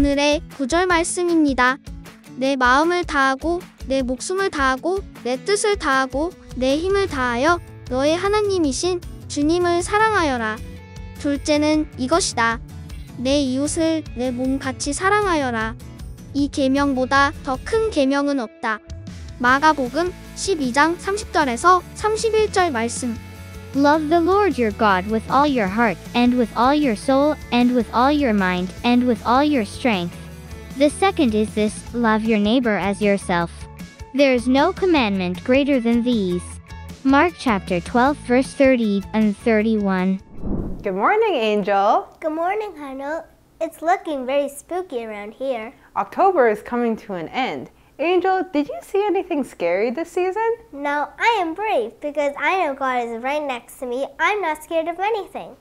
오늘의 구절 말씀입니다. 내 마음을 다하고 내 목숨을 다하고 내 뜻을 다하고 내 힘을 다하여 너의 하나님이신 주님을 사랑하여라. 둘째는 이것이다. 내 이웃을 내 몸같이 사랑하여라. 이 계명보다 더 큰 계명은 없다. 마가복음 12장 30절에서 31절 말씀. Love the Lord your God with all your heart, and with all your soul, and with all your mind, and with all your strength. The second is this, love your neighbor as yourself. There is no commandment greater than these. Mark chapter 12 verse 30 and 31. Good morning, Angel. Good morning, Hannah. It's looking very spooky around here. October is coming to an end. Angel, did you see anything scary this season? No, I am brave because I know God is right next to me. I'm not scared of anything.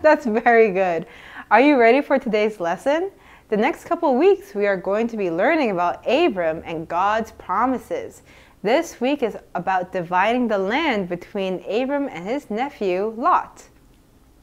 That's very good. Are you ready for today's lesson? The next couple weeks, we are going to be learning about Abram and God's promises. This week is about dividing the land between Abram and his nephew, Lot.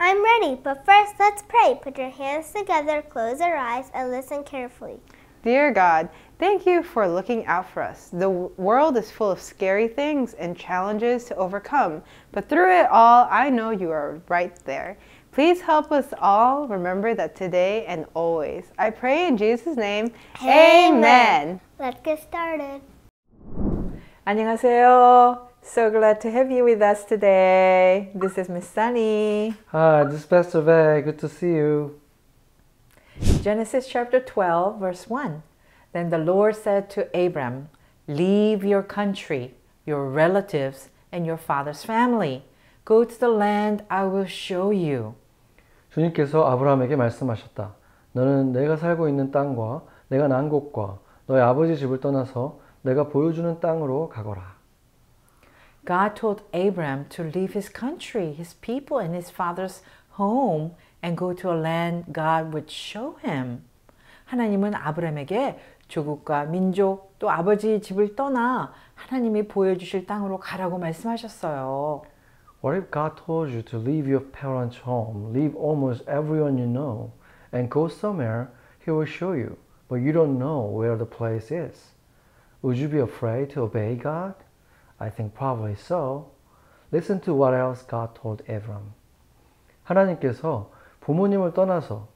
I'm ready, but first let's pray. Put your hands together, close your eyes, and listen carefully. Dear God, thank you for looking out for us. The world is full of scary things and challenges to overcome, but through it all, I know you are right there. Please help us all remember that today and always. I pray in Jesus' name, Amen. Let's get started. 안녕하세요. So glad to have you with us today. This is Miss Sunny. Hi, this is Pastor Vay. Good to see you. Genesis chapter 12, verse 1. Then the Lord said to Abram, leave your country, your relatives, and your father's family. Go to the land I will show you. 주님께서 아브라함에게 말씀하셨다. 너는 내가 살고 있는 땅과 내가 난 곳과 너의 아버지 집을 떠나서 내가 보여주는 땅으로 가거라. God told Abram to leave his country, his people, and his father's home and go to a land God would show him. 하나님은 아브람에게 조국과 민족 또 아버지 집을 떠나 하나님이 보여주실 땅으로 가라고 말씀하셨어요. What if God told you to leave your parents' home, leave almost everyone you know, and go somewhere He will show you, but you don't know where the place is? Would you be afraid to obey God? I think probably so. Listen to what else God told Abram. 하나님께서 부모님을 떠나서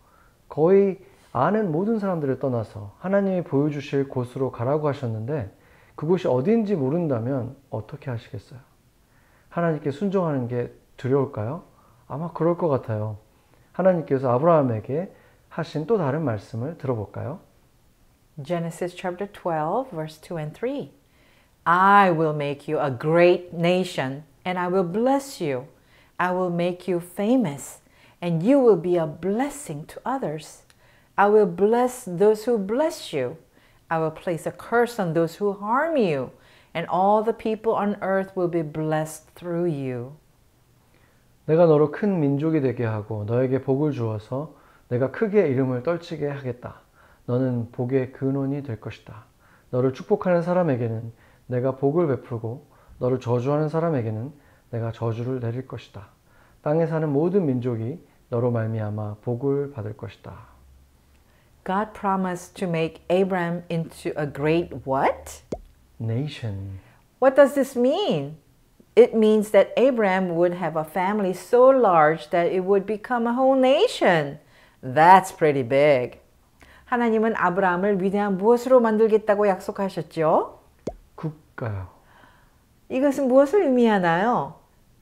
거의 아는 모든 사람들을 떠나서 하나님이 보여주실 곳으로 가라고 하셨는데 그곳이 어딘지 모른다면 어떻게 하시겠어요? 하나님께 순종하는 게 두려울까요? 아마 그럴 것 같아요. 하나님께서 아브라함에게 하신 또 다른 말씀을 들어볼까요? Genesis chapter 12, verse 2 and 3. I will make you a great nation, and I will bless you. I will make you famous, and you will be a blessing to others. I will bless those who bless you. I will place a curse on those who harm you, and all the people on earth will be blessed through you. 내가 너로 큰 민족이 되게 하고 너에게 복을 주어서 내가 크게 이름을 떨치게 하겠다. 너는 복의 근원이 될 것이다. 너를 축복하는 사람에게는 내가 복을 베풀고 너를 저주하는 사람에게는 내가 저주를 내릴 것이다. 땅에 사는 모든 민족이 너로 말미암아 복을 받을 것이다. God promised to make Abram into a great what? Nation. What does this mean? It means that Abram would have a family so large that it would become a whole nation. That's pretty big. 하나님은 아브라함을 위대한 무엇으로 만들겠다고 약속하셨죠? 국가요. 이것은 무엇을 의미하나요?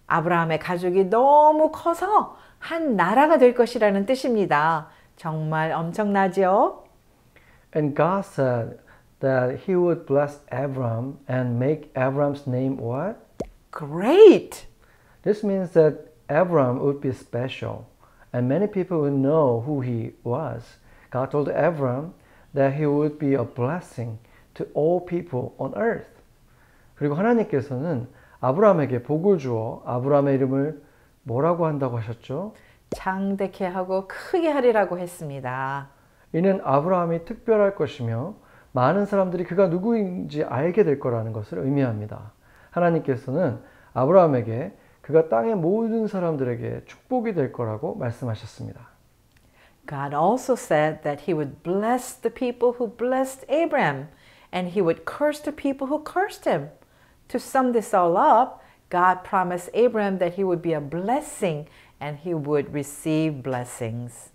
아브라함의 가족이 너무 커서 한 나라가 될 것이라는 뜻입니다. 정말 엄청나죠? And God said that He would bless Abram and make Abram's name what? Great! This means that Abram would be special and many people would know who he was. God told Abram that he would be a blessing to all people on earth. 그리고 하나님께서는 아브라함에게 복을 주어 아브라함의 이름을 뭐라고 한다고 하셨죠? 장대케 하고 크게 하리라고 했습니다. 이는 아브라함이 특별할 것이며 많은 사람들이 그가 누구인지 알게 될 거라는 것을 의미합니다. 하나님께서는 아브라함에게 그가 땅의 모든 사람들에게 축복이 될 거라고 말씀하셨습니다. God also said that he would bless the people who blessed Abraham, and he would curse the people who cursed him. To sum this all up, God promised Abraham that he would be a blessing and he would receive blessings.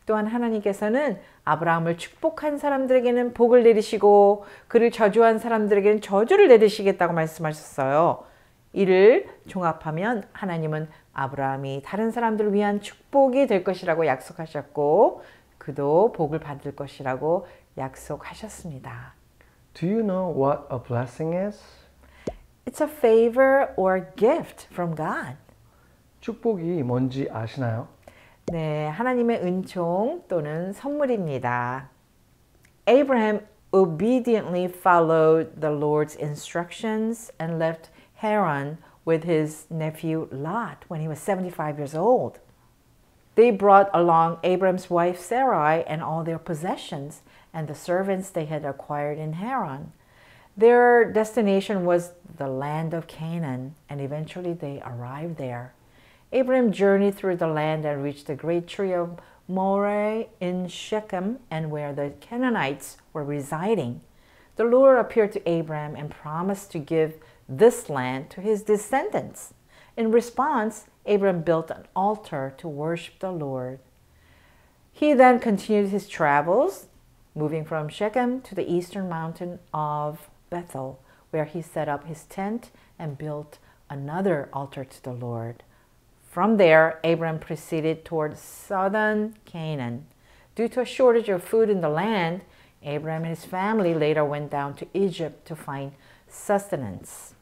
또한 하나님께서는 아브라함을 축복한 사람들에게는 복을 내리시고 그를 저주한 사람들에게는 저주를 내리시겠다고 말씀하셨어요. 이를 종합하면 하나님은 아브라함이 다른 사람들을 위한 축복이 될 것이라고 약속하셨고 그도 복을 받을 것이라고 약속하셨습니다. Do you know what a blessing is? It's a favor or gift from God. 축복이 뭔지 아시나요? 네, 하나님의 은총 또는 선물입니다. Abraham obediently followed the Lord's instructions and left Haran with his nephew Lot when he was 75 years old. They brought along Abraham's wife Sarai and all their possessions and the servants they had acquired in Haran. Their destination was the land of Canaan, and eventually they arrived there. Abraham journeyed through the land and reached the great tree of Moreh in Shechem, and where the Canaanites were residing. The Lord appeared to Abraham and promised to give this land to his descendants. In response, Abraham built an altar to worship the Lord. He then continued his travels, moving from Shechem to the eastern mountain of Bethel, where he set up his tent and built another altar to the Lord. From there, Abraham proceeded toward southern Canaan. Due to a shortage of food in the land, Abraham and his family later went down to Egypt to find sustenance.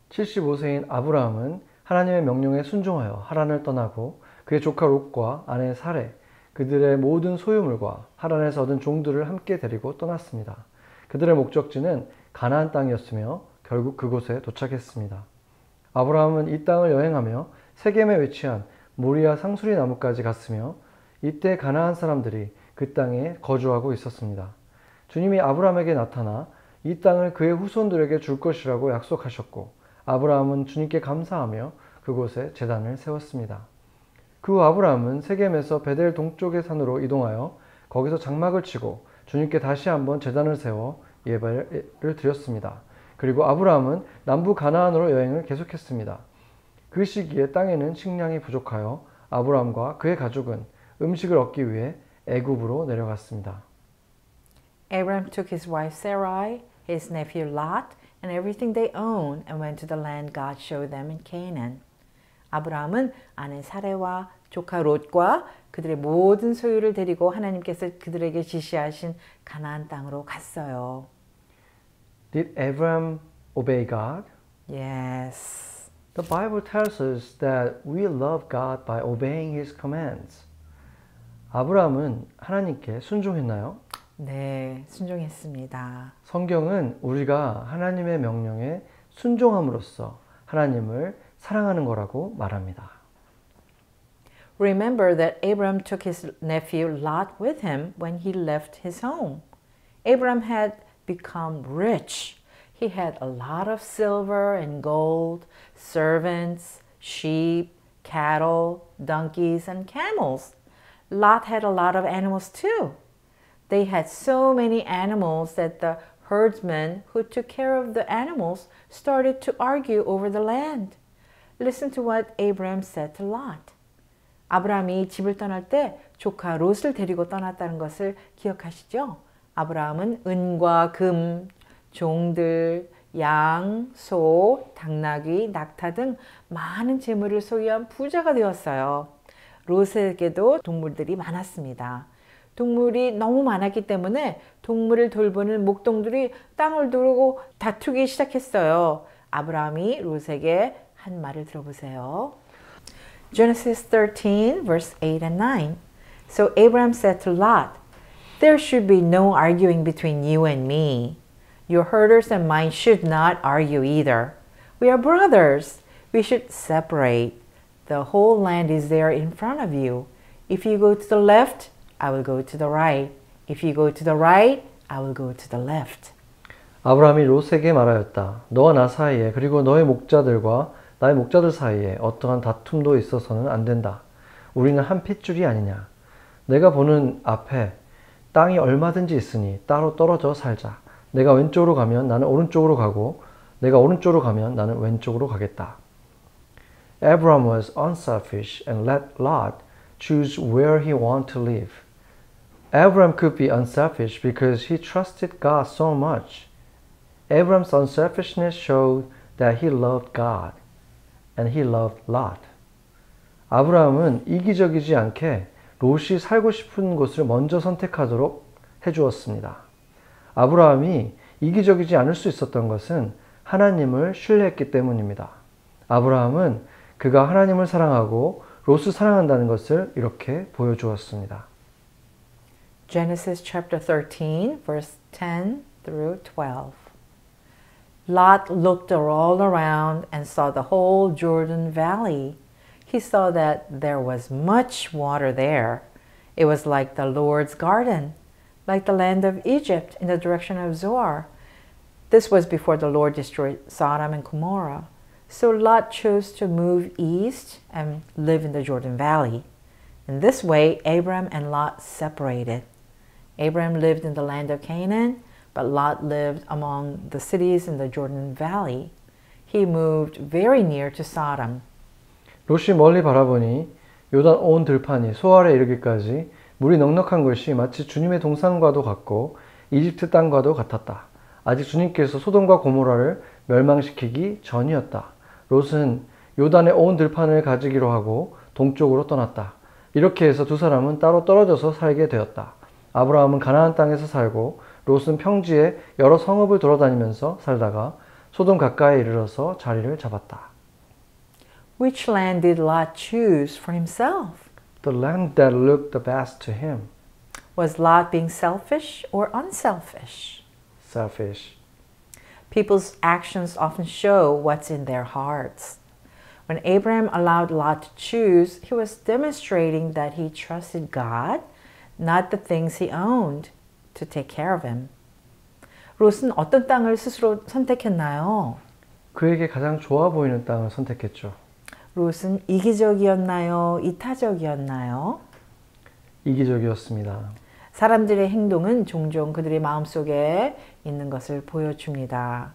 75세인 아브라함은 하나님의 명령에 순종하여 하란을 떠나고 그의 조카 롯과 아내 사레, 그들의 모든 소유물과 하란에서 얻은 종들을 함께 데리고 떠났습니다. 그들의 목적지는 가나안 땅이었으며 결국 그곳에 도착했습니다. 아브라함은 이 땅을 여행하며 세겜에 위치한 모리아 상수리 나무까지 갔으며 이때 가나안 사람들이 그 땅에 거주하고 있었습니다. 주님이 아브라함에게 나타나 이 땅을 그의 후손들에게 줄 것이라고 약속하셨고 아브라함은 주님께 감사하며 그곳에 제단을 세웠습니다. 그 후 아브라함은 세겜에서 베델 동쪽의 산으로 이동하여 거기서 장막을 치고 주님께 다시 한번 제단을 세워 예배를 드렸습니다. 그리고 아브라함은 남부 가나안으로 여행을 계속했습니다. 그 시기에 땅에는 식량이 부족하여 아브라함과 그의 가족은 음식을 얻기 위해 애굽으로 내려갔습니다. Abraham took his wife Sarai, his nephew Lot, and everything they owned and went to the land God showed them in Canaan. 아브라함은 아내 사레와 조카 롯과 그들의 모든 소유를 데리고 하나님께서 그들에게 지시하신 가나안 땅으로 갔어요. Did Abraham obey God? Yes. The Bible tells us that we love God by obeying His commands. 아브라함은 하나님께 순종했나요? 네, 순종했습니다. 성경은 우리가 하나님의 명령에 순종함으로써 하나님을 사랑하는 거라고 말합니다. Remember that Abraham took his nephew Lot with him when he left his home. Abraham had become rich. He had a lot of silver and gold, servants, sheep, cattle, donkeys, and camels. Lot had a lot of animals too. They had so many animals that the herdsmen who took care of the animals started to argue over the land. Listen to what Abraham said to Lot. 아브라함이 집을 떠날 때 조카 롯을 데리고 떠났다는 것을 기억하시죠? 아브라함은 은과 금, 종들, 양, 소, 당나귀, 낙타 등 많은 재물을 소유한 부자가 되었어요. 롯에게도 동물들이 많았습니다. 동물이 너무 많았기 때문에 동물을 돌보는 목동들이 땅을 두르고 다투기 시작했어요. 아브라함이 롯에게 한 말을 들어보세요. Genesis 13, verse 8 and 9. So Abraham said to Lot, "There should be no arguing between you and me. Your herders and mine should not argue either. We are brothers. We should separate. The whole land is there in front of you. If you go to the left, I will go to the right. If you go to the right, I will go to the left." 아브라함이 롯에게 말하였다. 너와 나 사이에 그리고 너의 목자들과 나의 목자들 사이에 어떠한 다툼도 있어서는 안 된다. 우리는 한 핏줄이 아니냐. 내가 보는 앞에 땅이 얼마든지 있으니 따로 떨어져 살자. 내가 왼쪽으로 가면 나는 오른쪽으로 가고 내가 오른쪽으로 가면 나는 왼쪽으로 가겠다. Abram was unselfish and let Lot choose where he wanted to live. Abram could be unselfish because he trusted God so much. Abram's unselfishness showed that he loved God and he loved Lot. 아브라함은 이기적이지 않게 롯이 살고 싶은 곳을 먼저 선택하도록 해주었습니다. 아브라함이 이기적이지 않을 수 있었던 것은 하나님을 신뢰했기 때문입니다. 아브라함은 그가 하나님을 사랑하고 롯을 사랑한다는 것을 이렇게 보여주었습니다. Genesis chapter 13, verse 10 through 12. Lot looked all around and saw the whole Jordan Valley. He saw that there was much water there. It was like the Lord's garden, like the land of Egypt in the direction of Zoar. This was before the Lord destroyed Sodom and Gomorrah. So Lot chose to move east and live in the Jordan Valley. In this way, Abram and Lot separated. Abram lived in the land of Canaan, but Lot lived among the cities in the Jordan Valley. He moved very near to Sodom. 롯이 멀리 바라보니 요단 온 들판이 소알에 이르기까지 물이 넉넉한 것이 마치 주님의 동산과도 같고 이집트 땅과도 같았다. 아직 주님께서 소돔과 고모라를 멸망시키기 전이었다. 롯은 요단의 온 들판을 가지기로 하고 동쪽으로 떠났다. 이렇게 해서 두 사람은 따로 떨어져서 살게 되었다. 아브라함은 가나안 땅에서 살고 롯은 평지에 여러 성읍을 돌아다니면서 살다가 소돔 가까이에 이르러서 자리를 잡았다. Which land did Lot choose for himself? The land that looked the best to him. Was Lot being selfish or unselfish? Selfish. People's actions often show what's in their hearts. When Abraham allowed Lot to choose, he was demonstrating that he trusted God, not the things he owned, to take care of him. 롯은 어떤 땅을 스스로 선택했나요? 그에게 가장 좋아 보이는 땅을 선택했죠. 롯은 이기적이었나요? 이타적이었나요? 이기적이었습니다. 사람들의 행동은 종종 그들의 마음속에 있는 것을 보여줍니다.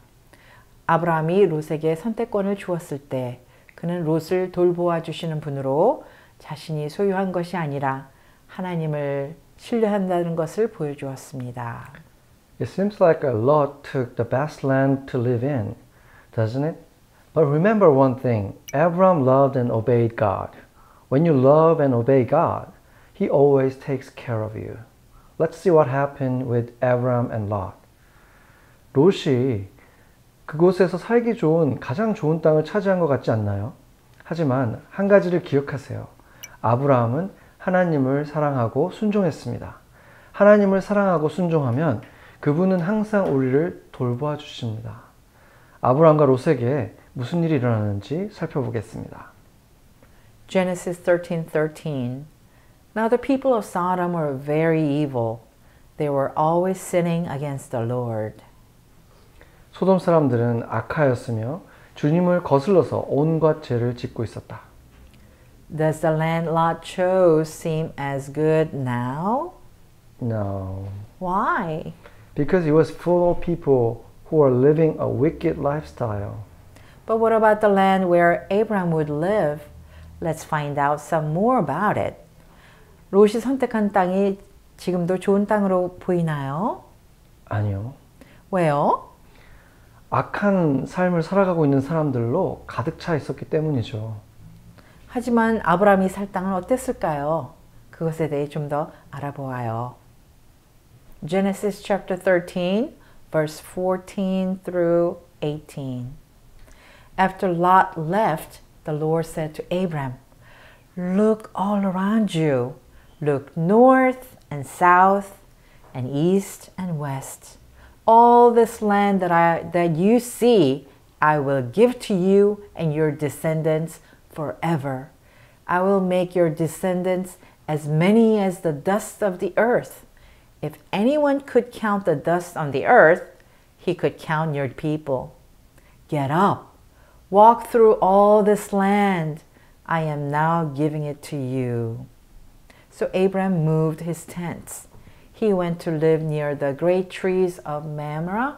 아브라함이 롯에게 선택권을 주었을 때 그는 롯을 돌보아 주시는 분으로 자신이 소유한 것이 아니라 하나님을 신뢰한다는 것을 보여주었습니다. It seems like Lot took the best land to live in, doesn't it? But remember one thing, Abraham loved and obeyed God. When you love and obey God, He always takes care of you. Let's see what happened with Abraham and Lot. 롯이 그곳에서 살기 좋은 가장 좋은 땅을 차지한 것 같지 않나요? 하지만 한 가지를 기억하세요. 아브라함은 하나님을 사랑하고 순종했습니다. 하나님을 사랑하고 순종하면 그분은 항상 우리를 돌보아 주십니다. 아브라함과 롯에게 무슨 일이 일어나는지 살펴보겠습니다. Genesis 13:13. Now the people of Sodom were very evil. They were always sinning against the Lord. 소돔 사람들은 악하였으며 주님을 거슬러서 온갖 죄를 짓고 있었다. Does the land Lot chose seem as good now? No. Why? Because it was full of people who were living a wicked lifestyle. But what about the land where Abraham would live? Let's find out some more about it. 롯이 선택한 땅이 지금도 좋은 땅으로 보이나요? 아니요. 왜요? 악한 삶을 살아가고 있는 사람들로 가득 차 있었기 때문이죠. 하지만 아브라함이 살 땅은 어땠을까요? 그것에 대해 좀 더 알아보아요. Genesis chapter 13, verse 14 through 18. After Lot left, the Lord said to Abram, "Look all around you. Look north and south and east and west. All this land that you see, I will give to you and your descendants forever. I will make your descendants as many as the dust of the earth. If anyone could count the dust on the earth, he could count your people. Get up, walk through all this land. I am now giving it to you." So Abraham moved his tents. He went to live near the great trees of Mamre.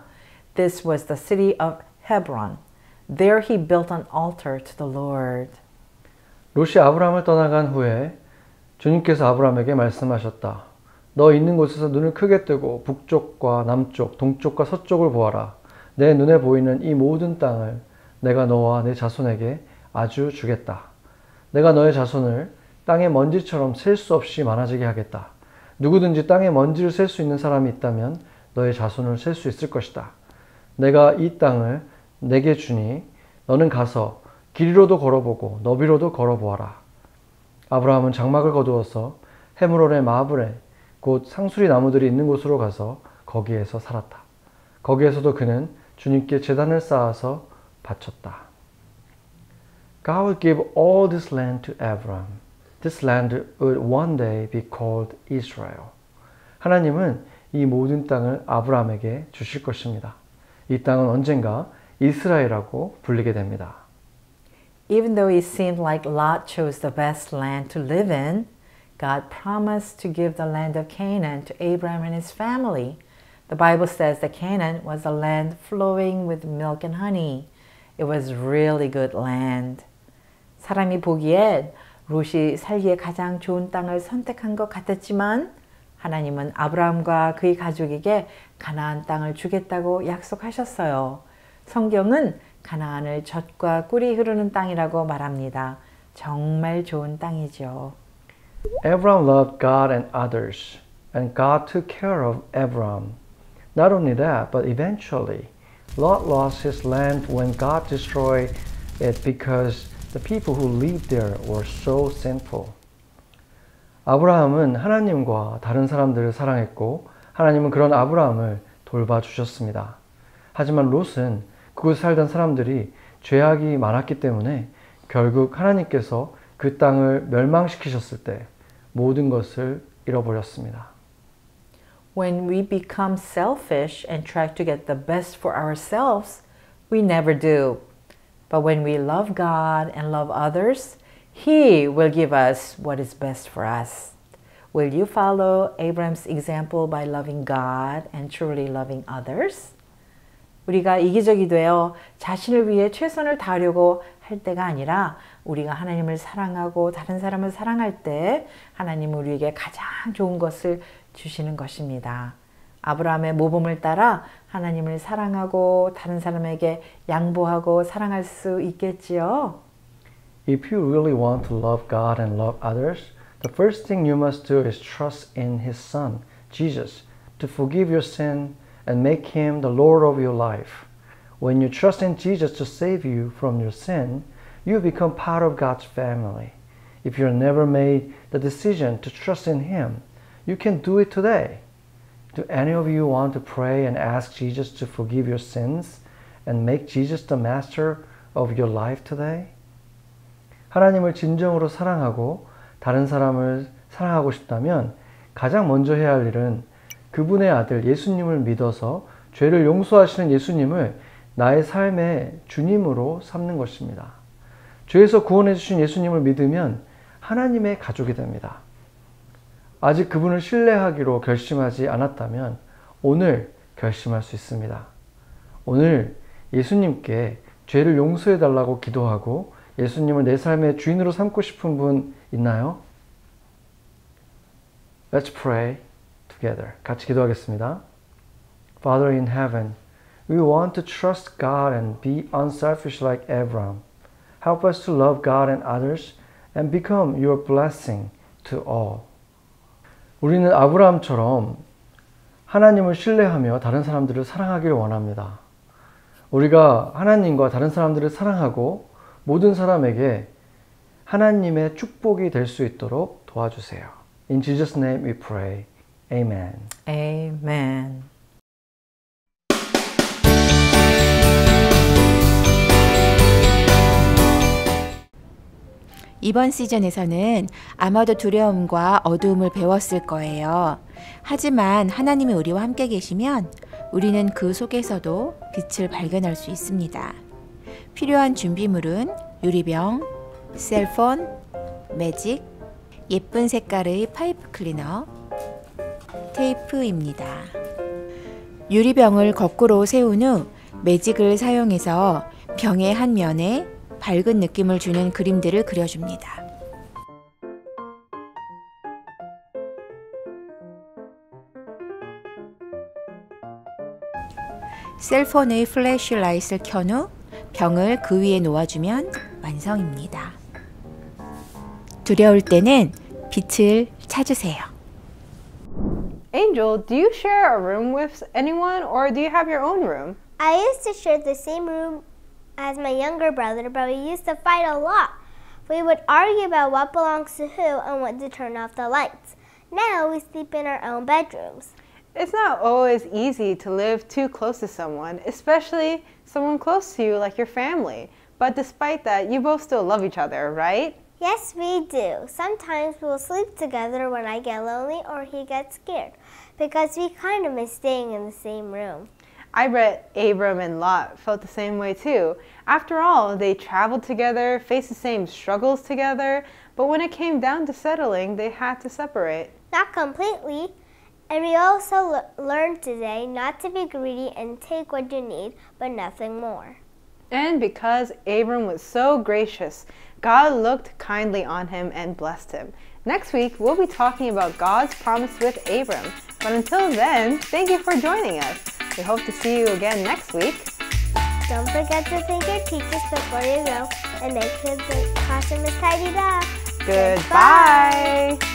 This was the city of Hebron. There he built an altar to the Lord. 롯이 아브라함을 떠나간 후에 주님께서 아브라함에게 말씀하셨다. 너 있는 곳에서 눈을 크게 뜨고 북쪽과 남쪽, 동쪽과 서쪽을 보아라. 내 눈에 보이는 이 모든 땅을 내가 너와 내 자손에게 아주 주겠다. 내가 너의 자손을 땅의 먼지처럼 셀 수 없이 많아지게 하겠다. 누구든지 땅의 먼지를 셀 수 있는 사람이 있다면 너의 자손을 셀 수 있을 것이다. 내가 이 땅을 내게 주니 너는 가서 길이로도 걸어보고 너비로도 걸어보아라. 아브라함은 장막을 거두어서 헤므론의 마브레 곧 상수리 나무들이 있는 곳으로 가서 거기에서 살았다. 거기에서도 그는 주님께 제단을 쌓아서 바쳤다. God will give all this land to Abraham. This land would one day be called Israel. 하나님은 이 모든 땅을 아브라함에게 주실 것입니다. 이 땅은 언젠가 이스라엘이라고 불리게 됩니다. Even though it seemed like Lot chose the best land to live in, God promised to give the land of Canaan to Abraham and his family. The Bible says that Canaan was a land flowing with milk and honey. It was really good land. 사람이 보기엔 롯이 살기에 가장 좋은 땅을 선택한 것 같았지만 하나님은 아브라함과 그의 가족에게 가나안 땅을 주겠다고 약속하셨어요. 성경은 가나안을 젖과 꿀이 흐르는 땅이라고 말합니다. 정말 좋은 땅이죠. Abraham loved God and others, and God took care of Abraham. Not only that, but eventually, Lot lost his land when God destroyed it because the people who lived there were so sinful. 아브라함은 하나님과 다른 사람들을 사랑했고 하나님은 그런 아브라함을 돌봐주셨습니다. 하지만 롯은 그곳에 살던 사람들이 죄악이 많았기 때문에 결국 하나님께서 그 땅을 멸망시키셨을 때 모든 것을 잃어버렸습니다. When we become selfish and try to get the best for ourselves, we never do. But when we love God and love others, He will give us what is best for us. Will you follow Abraham's example by loving God and truly loving others? 우리가 이기적이 되어 자신을 위해 최선을 다하려고 할 때가 아니라 우리가 하나님을 사랑하고 다른 사람을 사랑할 때 하나님은 우리에게 가장 좋은 것을 주시는 것입니다. 아브라함의 모범을 따라 하나님을 사랑하고 다른 사람에게 양보하고 사랑할 수 있겠지요. If you really want to love God and love others, the first thing you must do is trust in His Son, Jesus, to forgive your sin and make Him the Lord of your life. When you trust in Jesus to save you from your sin, you become part of God's family. If you've never made the decision to trust in Him, you can do it today. Do any of you want to pray and ask Jesus to forgive your sins and make Jesus the master of your life today? 하나님을 진정으로 사랑하고 다른 사람을 사랑하고 싶다면 가장 먼저 해야 할 일은 그분의 아들 예수님을 믿어서 죄를 용서하시는 예수님을 나의 삶의 주님으로 삼는 것입니다. 죄에서 구원해 주신 예수님을 믿으면 하나님의 가족이 됩니다. 아직 그분을 신뢰하기로 결심하지 않았다면 오늘 결심할 수 있습니다. 오늘 예수님께 죄를 용서해 달라고 기도하고 예수님을 내 삶의 주인으로 삼고 싶은 분 있나요? Let's pray together. 같이 기도하겠습니다. Father in heaven, we want to trust God and be unselfish like Abraham. Help us to love God and others and become your blessing to all. 우리는 아브라함처럼 하나님을 신뢰하며 다른 사람들을 사랑하기를 원합니다. 우리가 하나님과 다른 사람들을 사랑하고 모든 사람에게 하나님의 축복이 될 수 있도록 도와주세요. In Jesus' name we pray. Amen. Amen. 이번 시즌에서는 아마도 두려움과 어두움을 배웠을 거예요. 하지만 하나님이 우리와 함께 계시면 우리는 그 속에서도 빛을 발견할 수 있습니다. 필요한 준비물은 유리병, 셀폰, 매직, 예쁜 색깔의 파이프 클리너, 테이프입니다. 유리병을 거꾸로 세운 후 매직을 사용해서 병의 한 면에 밝은 느낌을 주는 그림들을 그려줍니다. 셀폰의 플래시라이트를 켠 후 병을 그 위에 놓아주면 완성입니다. 두려울 때는 빛을 찾으세요. Angel, do you share a room with anyone or do you have your own room? I used to share the same room as my younger brother, but we used to fight a lot. We would argue about what belongs to who and when to turn off the lights. Now we sleep in our own bedrooms. It's not always easy to live too close to someone, especially someone close to you like your family. But despite that, you both still love each other, right? Yes, we do. Sometimes we'll sleep together when I get lonely or he gets scared, because we kind of miss staying in the same room. I bet Abram and Lot felt the same way too. After all, they traveled together, faced the same struggles together, but when it came down to settling, they had to separate. Not completely. And we also learned today not to be greedy and take what you need, but nothing more. And because Abram was so gracious, God looked kindly on him and blessed him. Next week, we'll be talking about God's promise with Abram. But until then, thank you for joining us. We hope to see you again next week. Don't forget to thank your teachers before you go and make sure the classroom is tidied up. Goodbye!